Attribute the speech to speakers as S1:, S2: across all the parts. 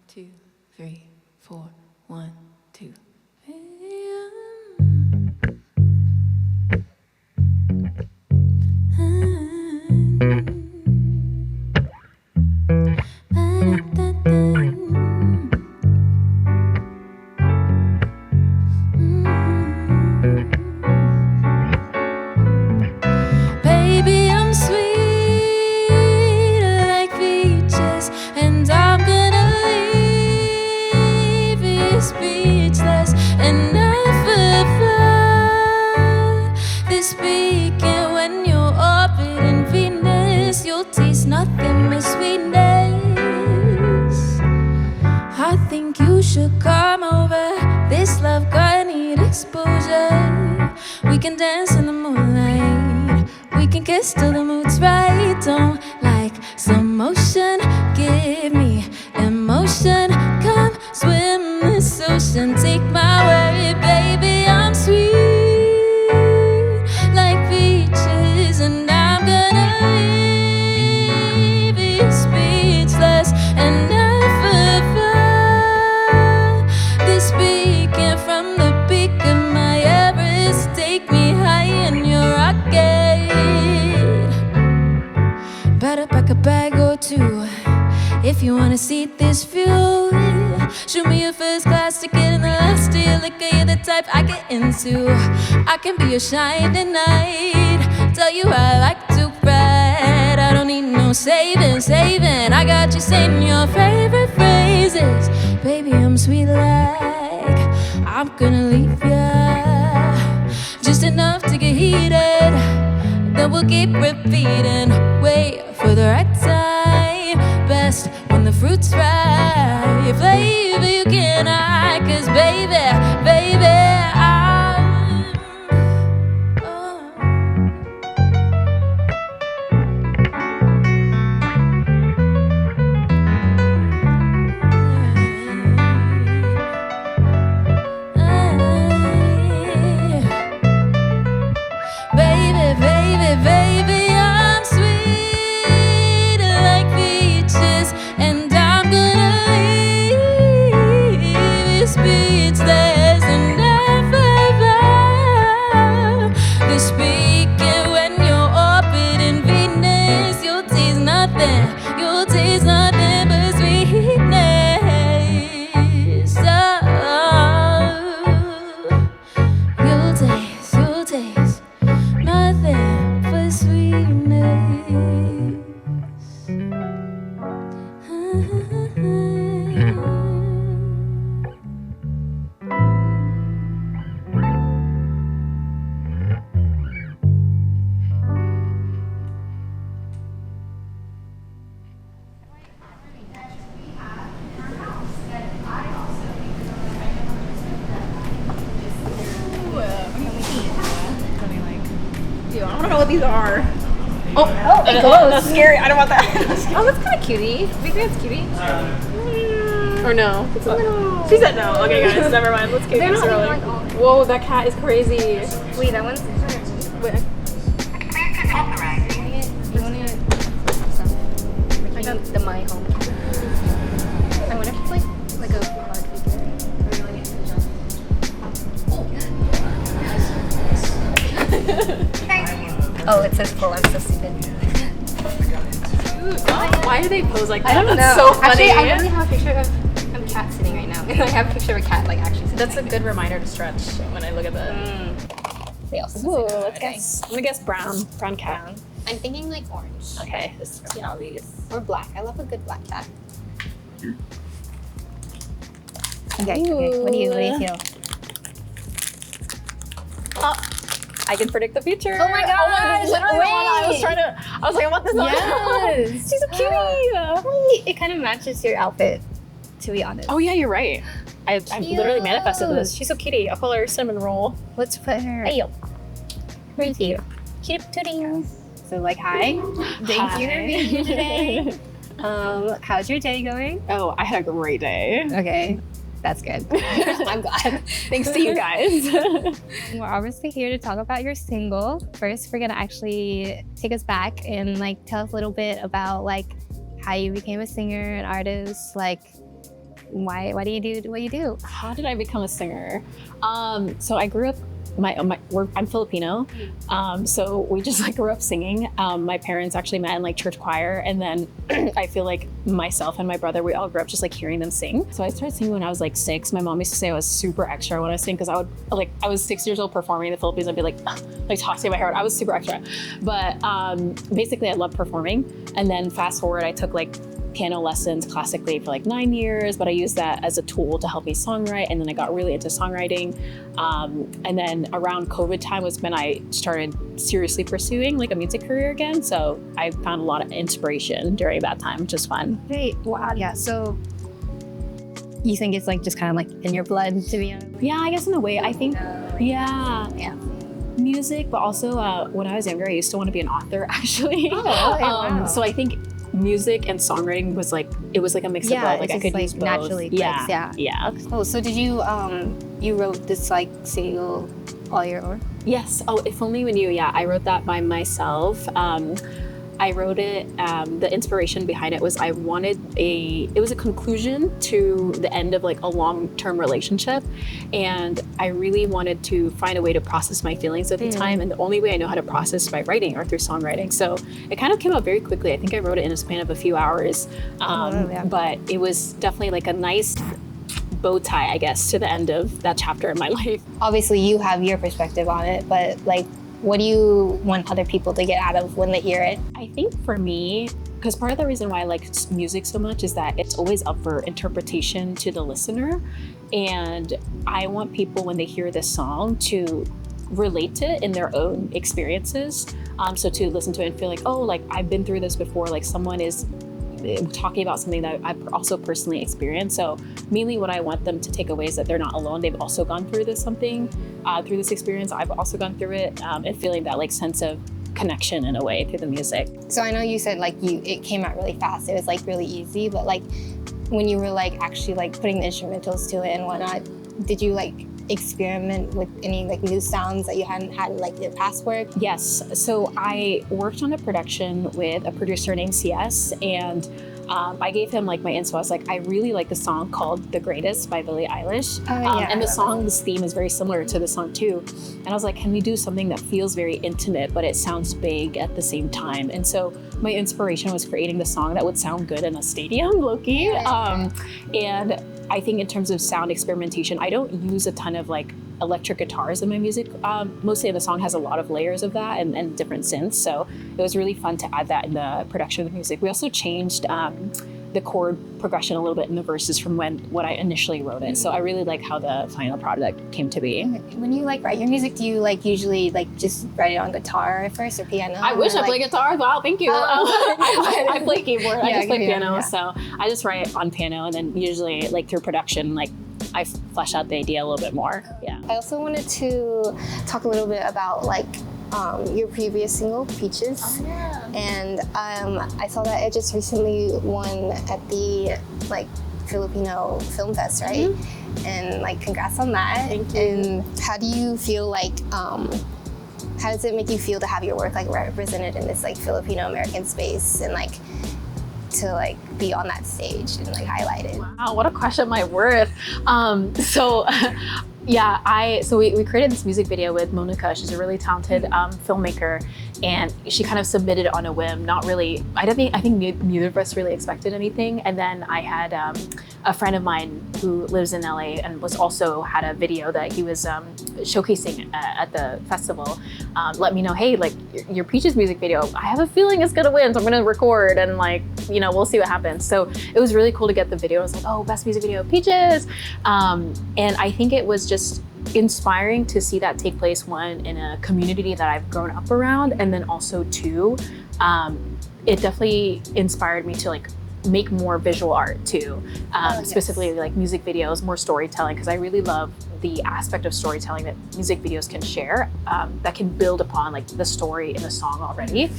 S1: 2, 3, 4. 1, 2.
S2: Baby, I'm sweet like peaches, and I'm gonna leave you speechless and never find this beacon when you're orbiting Venus. You'll taste nothing but sweetness. I think you should come over. This love gonna need exposure. We can dance in the moonlight. We can kiss till the mood's right. Don't like some motion. Give me emotion. Come swim this ocean. Take my word, baby. I'm sweet like peaches, and I'm gonna leave you speechless and never find this beacon from the peak of my Everest. Take me high in your rocket. Better pack a bag or two if you wanna see this view. Shoot me a first class ticket in the last year. Look at you, the type I get into. I can be your shining knight. Tell you I like to ride. I don't need no saving. I got you saying your favorite phrases. Baby, I'm sweet like I'm gonna leave ya just enough to get heated. Then we'll keep repeating. Wait for the right time. Best when the fruit's ripe. Flavor you can hide. 'Cause baby, baby, I'm sweet like peaches, and I'm gonna leave you speechless and never find the speaking when you're orbiting Venus. You'll taste nothing but sweetness. Oh, you'll taste nothing but sweetness.
S3: I don't know what these are.
S4: Oh, it glows.
S3: That's scary. I don't want that.
S4: Oh, that's kind of cutie. Do you think it's cutie?
S3: Or no?
S4: It's a little...
S3: She said no. Okay, guys, never mind. Let's keep
S4: They're
S3: this
S4: not even
S3: rolling.
S4: like all...
S3: Whoa, that cat is crazy.
S4: Wait, that one's...
S3: Wait.
S4: You want it? I got the My Home. I wonder if it's like a hard figure. Oh, it says pull. I'm so stupid.
S3: Why do they pose like that?
S4: I don't know.
S3: That's so funny.
S4: Actually, I literally have a picture of a cat sitting right now. And I have a picture of a cat like actually sitting.
S3: That's a good reminder to stretch when I look at that.
S4: They also
S3: Ooh,
S4: say that.
S3: let's guess. I'm gonna guess brown. Brown cat.
S4: Brown. I'm thinking like orange.
S3: Okay, this is all these.
S4: Or black. I love a good black cat.
S5: Okay. What do you feel?
S3: Oh, I can predict the future.
S4: Oh my gosh,
S3: this is literally the one I was
S4: wait.
S3: trying to. I was like, I want this one.
S5: Yes.
S3: She's a cutie.
S5: It kind of matches your outfit, to be honest.
S3: Oh yeah, you're right. I literally manifested this. She's so cutie. I'll call her cinnamon roll.
S5: Let's put her.
S3: Hey yo.
S5: Thank you.
S3: Cute tooting.
S5: So like, hi. Thank you for being here today. How's your day going?
S3: Oh, I had a great day.
S5: Okay. That's good.
S3: I'm glad. Thanks to you guys.
S5: We're obviously here to talk about your single. First, we're gonna actually take us back and like tell us a little bit about like how you became a singer, an artist, like why do you do what you do?
S3: How did I become a singer? So I grew up, I'm Filipino, so we just like grew up singing. My parents actually met in like church choir, and then I feel like myself and my brother, we all grew up just like hearing them sing. So I started singing when I was like 6. My mom used to say I was super extra when I sing because I was 6 years old performing in the Philippines. I'd be like tossing my hair out. I was super extra, but basically I loved performing. And then fast forward, I took like piano lessons classically for like 9 years, but I used that as a tool to help me songwrite. And then I got really into songwriting. And then around COVID time was when I started seriously pursuing like a music career again. So I found a lot of inspiration during that time, which is fun.
S5: Great. Wow. Yeah. So you think it's like just kind of like in your blood to be honest?
S3: Yeah, I guess in a way. I think, yeah. Music, but also when I was younger, I used to want to be an author actually.
S5: Oh, okay, wow.
S3: So I think music and songwriting was like, it was like a mix of both. Like I could use both.
S5: Naturally clicks,
S3: Yeah.
S5: Oh, so did you you wrote this like single all your own?
S3: Yes. Oh, If Only We Knew. Yeah, I wrote that by myself. I wrote it, the inspiration behind it was it was a conclusion to the end of like a long-term relationship. And I really wanted to find a way to process my feelings at the time. And the only way I know how to process is by writing or through songwriting. So it kind of came out very quickly. I think I wrote it in a span of a few hours. But it was definitely like a nice bow tie, I guess, to the end of that chapter in my life.
S5: Obviously you have your perspective on it, but like, what do you want other people to get out of when they hear it?
S3: I think for me, because part of the reason why I like music so much is that it's always up for interpretation to the listener. And I want people, when they hear this song, to relate to it in their own experiences. So to listen to it and feel like, oh, like I've been through this before, like someone is talking about something that I've also personally experienced. So mainly what I want them to take away is that they're not alone. They've also gone through this through this experience. I've also gone through it, and feeling that like sense of connection in a way through the music.
S5: So I know you said like it came out really fast. It was like really easy, but like when you were like actually like putting the instrumentals to it and whatnot, did you like experiment with any like new sounds that you hadn't had in like your past work?
S3: Yes. So I worked on a production with a producer named CS, and I gave him like my info. I was like, I really like the song called "The Greatest" by Billie Eilish, and the song's theme is very similar to the song too. And I was like, can we do something that feels very intimate, but it sounds big at the same time? And so my inspiration was creating the song that would sound good in a stadium, low-key. And I think in terms of sound experimentation, I don't use a ton of like electric guitars in my music. Mostly the song has a lot of layers of that and different synths. So it was really fun to add that in the production of the music. We also changed the chord progression a little bit in the verses from what I initially wrote it. So I really like how the final product came to be.
S5: When you like write your music, do you like usually like just write it on guitar at first or piano?
S3: I wish I played guitar. Wow, thank you. I play keyboard. I just play piano.
S5: Yeah.
S3: So I just write on piano, and then usually like through production, like I flesh out the idea a little bit more. Yeah.
S5: I also wanted to talk a little bit about like your previous single, Peaches.
S4: Oh, yeah.
S5: And I saw that it just recently won at the like Filipino Film Fest, right? And like congrats on that.
S3: Thank you.
S5: And how do you feel like how does it make you feel to have your work like represented in this like Filipino American space and like to like be on that stage and like highlighted?
S3: Wow, what a question, my worth. So we created this music video with Monica. She's a really talented filmmaker, and she kind of submitted on a whim. Not really, I think neither of us really expected anything. And then I had a friend of mine who lives in LA and also had a video that he was showcasing at the festival. Let me know, hey, like your Peaches music video, I have a feeling it's gonna win, so I'm gonna record and like, you know, we'll see what happens. So it was really cool to get the video. I was like, oh, best music video, Peaches. And I think it was just inspiring to see that take place, one, in a community that I've grown up around, and then also two, it definitely inspired me to like make more visual art too, specifically like music videos, more storytelling, because I really love the aspect of storytelling that music videos can share, that can build upon like the story in the song already.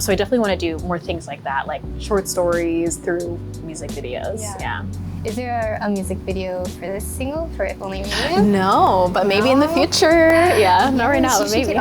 S3: So I definitely want to do more things like that, like short stories through music videos. Yeah.
S5: Is there a music video for this single, for If Only We Knew?
S3: No, but maybe in the future. Yeah, not right now, but maybe.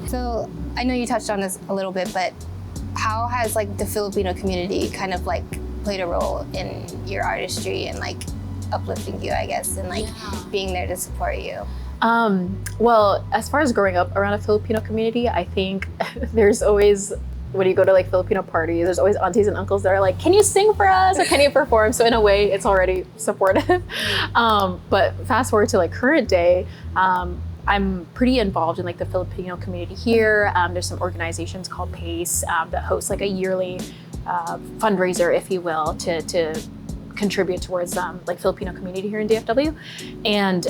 S5: So I know you touched on this a little bit, but how has like the Filipino community kind of like played a role in your artistry and like uplifting you, I guess, and like being there to support you?
S3: Well, as far as growing up around a Filipino community, I think there's always, when you go to like Filipino parties, there's always aunties and uncles that are like, can you sing for us or can you perform? So in a way, it's already supportive. But fast forward to like current day, I'm pretty involved in like the Filipino community here. There's some organizations called PACE that host like a yearly fundraiser, if you will, to contribute towards like Filipino community here in DFW. And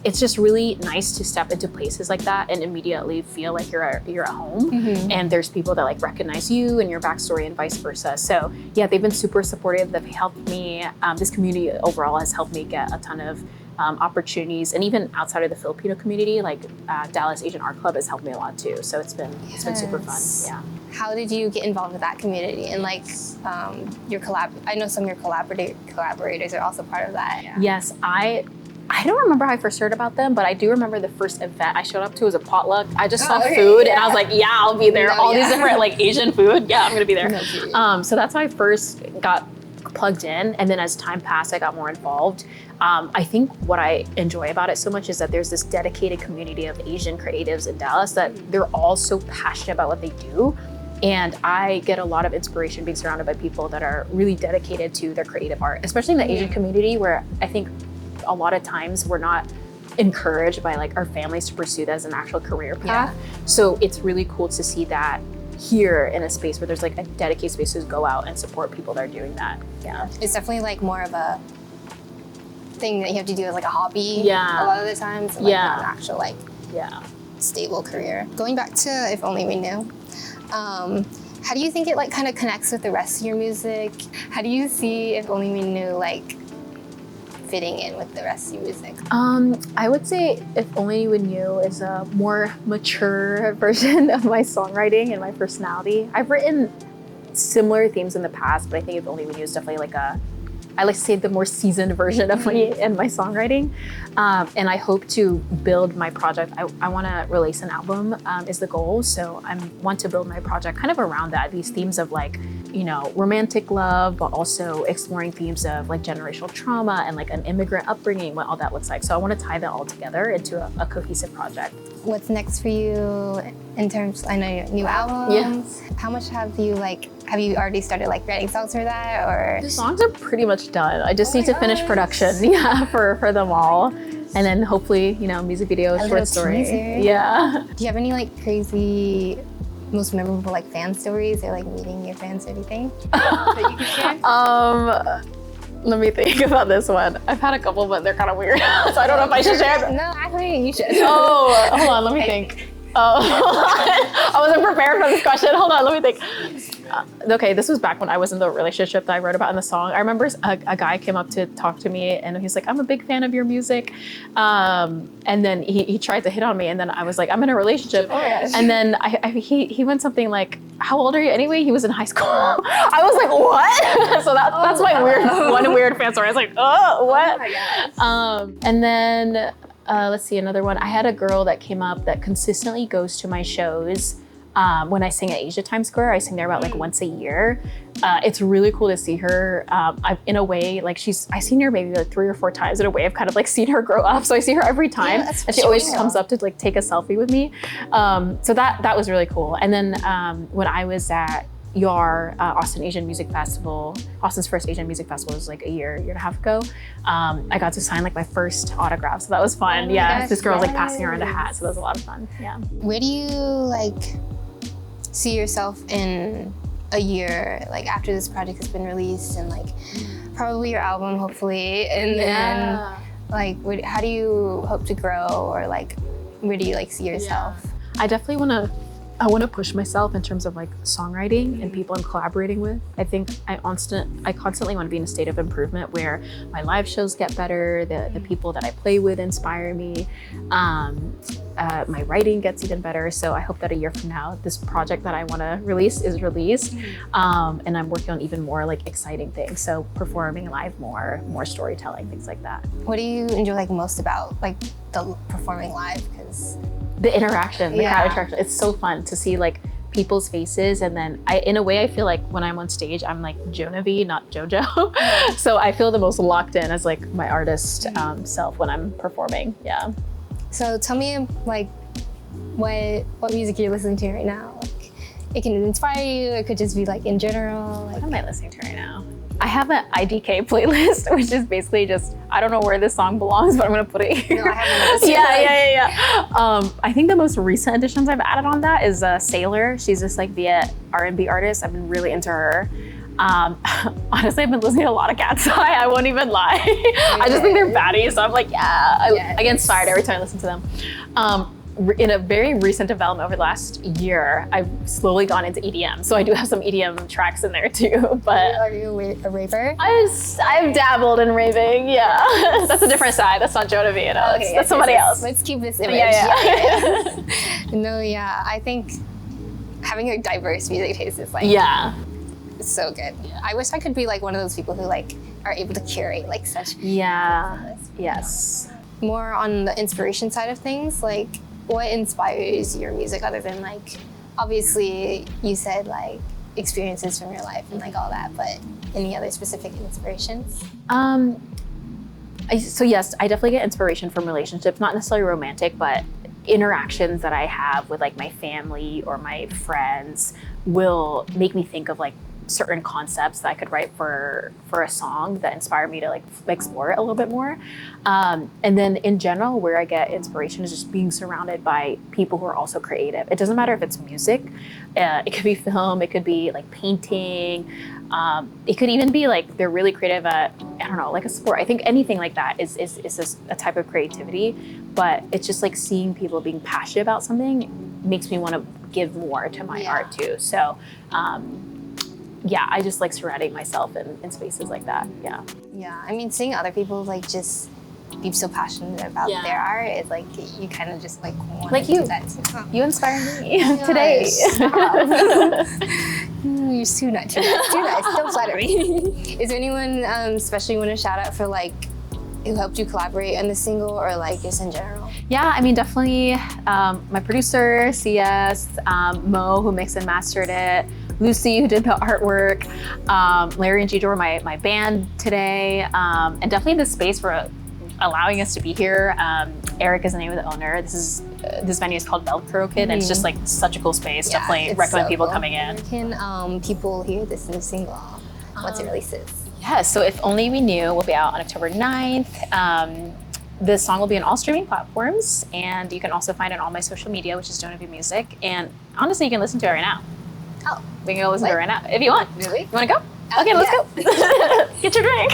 S3: it's just really nice to step into places like that and immediately feel like you're at home. And there's people that like recognize you and your backstory and vice versa. So yeah, they've been super supportive. They've helped me. This community overall has helped me get a ton of opportunities, and even outside of the Filipino community, like Dallas Asian Art Club has helped me a lot too. So it's been super fun. Yeah.
S5: How did you get involved with that community and like your I know some of your collaborators are also part of that.
S3: Yes, I don't remember how I first heard about them, but I do remember the first event I showed up to was a potluck. I just saw food and I was like, yeah, I'll be there. All these different like Asian food. Yeah, I'm gonna be there. So that's how I first got plugged in, and then as time passed, I got more involved. I think what I enjoy about it so much is that there's this dedicated community of Asian creatives in Dallas that they're all so passionate about what they do. And I get a lot of inspiration being surrounded by people that are really dedicated to their creative art, especially in the Asian community, where I think a lot of times we're not encouraged by like our families to pursue that as an actual career path. So it's really cool to see that here in a space where there's like a dedicated space to go out and support people that are doing that. Yeah.
S5: It's definitely like more of a thing that you have to do as like a hobby a lot of the times, and, like not an actual like stable career. Going back to If Only We Knew, how do you think it like kind of connects with the rest of your music? How do you see If Only We Knew like fitting in with the rest of your music?
S3: I would say If Only We Knew is a more mature version of my songwriting and my personality. I've written similar themes in the past, but I think If Only We Knew is definitely like I like to say the more seasoned version of me and my songwriting. And I hope to build my project. I want to release an album is the goal. So I want to build my project kind of around that, these themes of like, you know, romantic love, but also exploring themes of like generational trauma and like an immigrant upbringing, what all that looks like. So I want to tie that all together into a cohesive project.
S5: What's next for you in terms, I know your new album? How much have you already started like writing songs for that, or?
S3: The songs are pretty much done. I just need to finish production for them all. And then hopefully, you know, music video, short story.
S5: Teaser.
S3: Yeah.
S5: Do you have any like crazy, most memorable like fan stories or like meeting your fans or anything that you can share?
S3: Let me think about this one. I've had a couple, but they're kind of weird. So I don't know if I should share them.
S5: No, actually you should.
S3: Oh, hold on, let me think. Oh, I wasn't prepared for this question. Hold on, let me think. Okay, this was back when I was in the relationship that I wrote about in the song. I remember a guy came up to talk to me and he's like, I'm a big fan of your music. And then he tried to hit on me, and then I was like, I'm in a relationship.
S5: Oh, yes.
S3: And then he went something like, how old are you anyway? He was in high school. I was like, what? So that's my one weird fan story. I was like, oh, what?
S5: Oh my gosh.
S3: And then let's see, another one. I had a girl that came up that consistently goes to my shows. When I sing at Asia Times Square, I sing there about like once a year. It's really cool to see her. In a way, like I've seen her maybe like 3 or 4 times. In a way, I've kind of like seen her grow up. So I see her every time, and she always comes up to like take a selfie with me. So that was really cool. And then when I was at YAR, Austin Asian Music Festival, Austin's first Asian Music Festival was like a year and a half ago. I got to sign like my first autograph, so that was fun.
S5: Gosh,
S3: this girl was like passing around a hat, so that was a lot of fun. Yeah.
S5: Where do you like see yourself in a year, like after this project has been released, and like probably your album hopefully, and then like how do you hope to grow, or like where do you like see yourself?
S3: I definitely want to push myself in terms of like songwriting and people I'm collaborating with. I think I constantly want to be in a state of improvement where my live shows get better, the people that I play with inspire me, my writing gets even better. So I hope that a year from now, this project that I want to release is released, and I'm working on even more like exciting things. So performing live more storytelling, things like that.
S5: What do you enjoy like most about like the performing live? Because
S3: the interaction, the crowd interaction. It's so fun to see like people's faces, and then in a way I feel like when I'm on stage I'm like JONAVI, not JoJo. So I feel the most locked in as like my artist self when I'm performing. Yeah.
S5: So tell me like what music you're listening to right now. Like, it can inspire you, it could just be like in general. Like,
S3: What am I listening to right now? I have an IDK playlist, which is basically just, I don't know where this song belongs, but I'm gonna put it here.
S5: No, I haven't noticed.
S3: Yeah. I think the most recent additions I've added on that is Sailor. She's this like Viet R&B artist. I've been really into her. Honestly, I've been listening to a lot of Cat's Eye. I won't even lie. I just think they're baddies, so I'm like, I get inspired every time I listen to them. In a very recent development over the last year, I've slowly gone into EDM. So I do have some EDM tracks in there too, but.
S5: Are you a raver?
S3: I've dabbled in raving, yeah. That's a different side, that's not JONAVI, you know,
S5: Okay,
S3: that's somebody else.
S5: Let's keep this image.
S3: Yeah.
S5: No, yeah, I think having a diverse music taste is like so good.
S3: Yeah.
S5: I wish I could be like one of those people who like are able to curate like such.
S3: Yes.
S5: More on the inspiration side of things, like what inspires your music other than like, obviously you said like experiences from your life and like all that, but any other specific inspirations?
S3: So yes, I definitely get inspiration from relationships, not necessarily romantic, but interactions that I have with like my family or my friends will make me think of like certain concepts that I could write for a song that inspire me to like explore it a little bit more. And then in general, where I get inspiration is just being surrounded by people who are also creative. It doesn't matter if it's music, it could be film, it could be like painting, it could even be like they're really creative at, I don't know, like a sport. I think anything like that is a type of creativity, but it's just like seeing people being passionate about something makes me want to give more to my art too. So I just like surrounding myself in spaces like that. Yeah,
S5: I mean, seeing other people like just be so passionate about their art is like, you kind of just like want to do that too.
S3: You inspire me today.
S5: You're too nice. Too nice. Don't flatter me. Is there anyone especially you want to shout out for like who helped you collaborate on the single, or like just in general?
S3: Yeah, I mean, definitely my producer, CS, Mo, who mixed and mastered it, Lucy, who did the artwork, Larry and Dzidzor, my band today, and definitely the space for allowing us to be here. Eric is the name of the owner. This venue is called Velcro Kid, and it's just like such a cool space. Definitely recommend people coming in.
S5: Where can people hear this new single once it releases?
S3: Yeah, so If Only We Knew will be out on October 9th. This song will be on all streaming platforms, and you can also find it on all my social media, which is JONAVI Music. And honestly, you can listen to it right now.
S5: Oh,
S3: we can go listen to it right now if you want.
S5: Really?
S3: You want to go? Okay, let's go. Get your drink.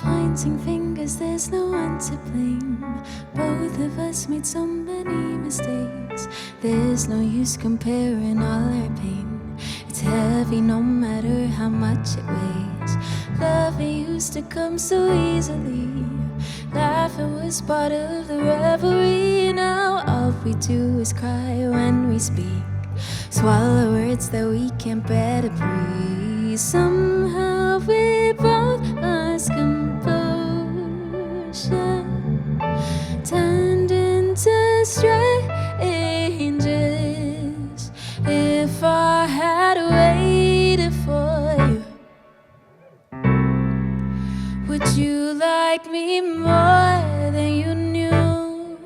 S2: Pointing fingers, there's no one to blame. Both of us made so many mistakes. There's no use comparing all our pain. It's heavy no matter how much it weighs. Loving used to come so easily. Laughing was part of the revelry. Now all we do is cry when we speak. Swallow words that we can't bear to breathe. Somehow we both lost composure, turned into strangers. If I had waited for you, like me more than you knew?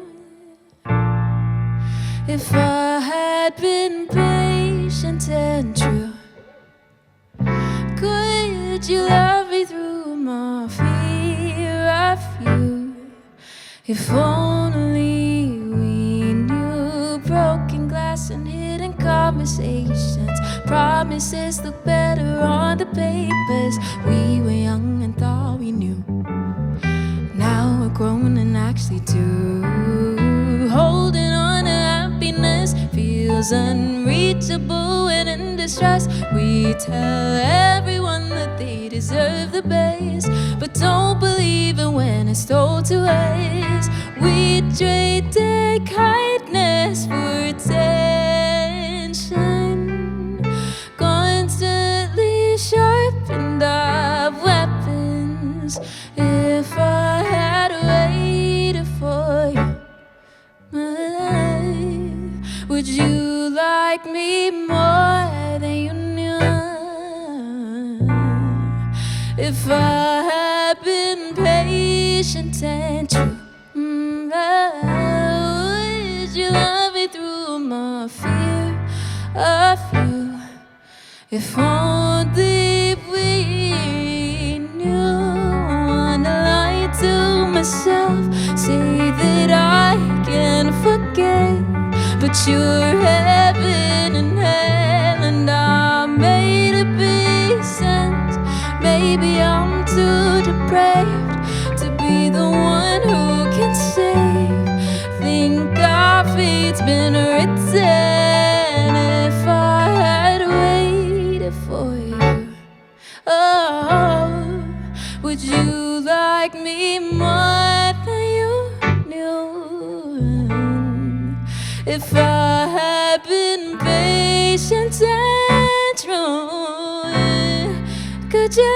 S2: If I had been patient and true, could you love me through my fear of you? If only we knew broken glass and hidden conversations. Promises look better on the papers. We were young and thought we knew. Now we're grown and actually do. Holding on to happiness feels unreachable and in distress. We tell everyone that they deserve the best, but don't believe it when it's told to us. We traded kindness for attention, constantly sharpened our weapons. If I had waited for you, would you like me more than you knew? If I had been patient and true, would you love me through my fear of you? If only we knew. Wanna lie to myself, say that I can forget, but you're heaven and hell, and I made a big sense. Maybe I'm too depraved to be the one who can save. Think our fate's been written. If I had waited for you, oh, would you like me more than you knew? If I had been patient and true, could you